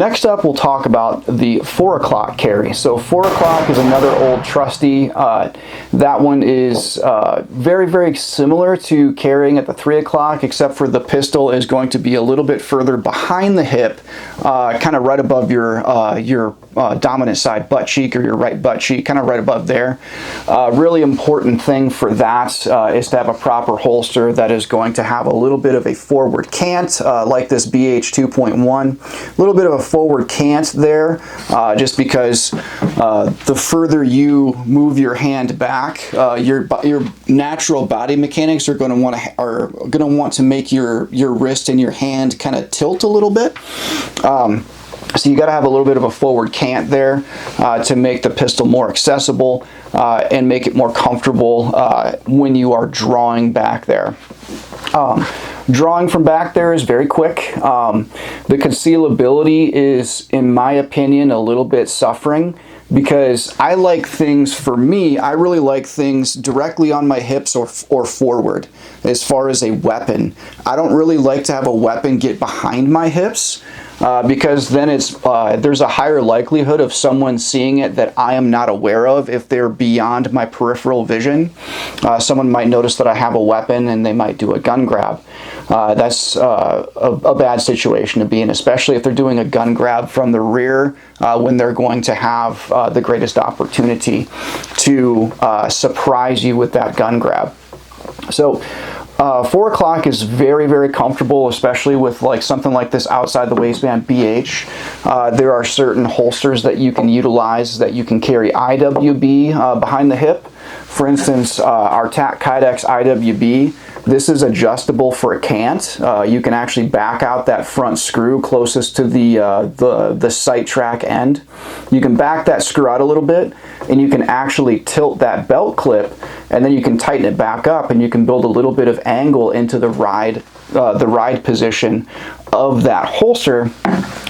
Next up, we'll talk about the 4 o'clock carry. So 4 o'clock is another old trusty. That one is very, very similar to carrying at the 3 o'clock, except for the pistol is going to be a little bit further behind the hip, kind of right above your dominant side butt cheek, or your right butt cheek, kind of right above there. Really important thing for that is to have a proper holster that is going to have a little bit of a forward cant, like this BH 2.1, a little bit of a forward cant there, just because the further you move your hand back, your natural body mechanics are going to want to make your wrist and your hand kind of tilt a little bit. So you got to have a little bit of a forward cant there to make the pistol more accessible and make it more comfortable when you are drawing back there. Drawing from back there is very quick. The concealability is, in my opinion, a little bit suffering, because I like things, for me, I really like things directly on my hips or forward as far as a weapon. I don't really like to have a weapon get behind my hips, because then there's a higher likelihood of someone seeing it that I am not aware of if they're beyond my peripheral vision. Someone might notice that I have a weapon and they might do a gun grab. That's a bad situation to be in, especially if they're doing a gun grab from the rear when they're going to have the greatest opportunity to surprise you with that gun grab. So 4 o'clock is very, very comfortable, especially with like something like this outside the waistband BH. There are certain holsters that you can utilize that you can carry IWB behind the hip. For instance, our TAC Kydex IWB, this is adjustable for a cant. You can actually back out that front screw closest to the sight track end. You can back that screw out a little bit, and you can actually tilt that belt clip, and then you can tighten it back up, and you can build a little bit of angle into the ride position of that holster,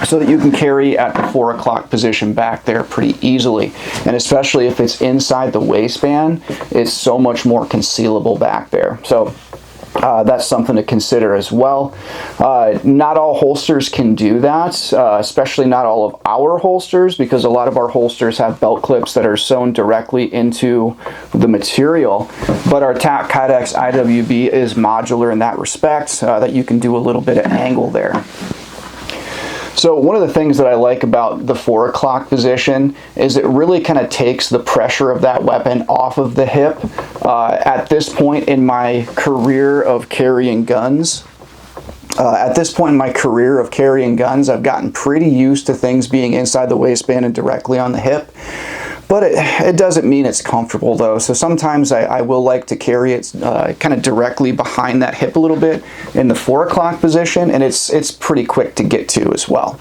so that you can carry at the 4 o'clock position back there pretty easily. And especially if it's inside the waistband, it's so much more concealable back there. So that's something to consider as well. Not all holsters can do that, especially not all of our holsters, because a lot of our holsters have belt clips that are sewn directly into the material. But our TAC Kydex IWB is modular in that respect, that you can do a little bit of angle there. So one of the things that I like about the 4 o'clock position is it really kind of takes the pressure of that weapon off of the hip. At this point in my career of carrying guns, I've gotten pretty used to things being inside the waistband and directly on the hip. But it doesn't mean it's comfortable though. So sometimes I will like to carry it kind of directly behind that hip a little bit in the 4 o'clock position, and it's pretty quick to get to as well.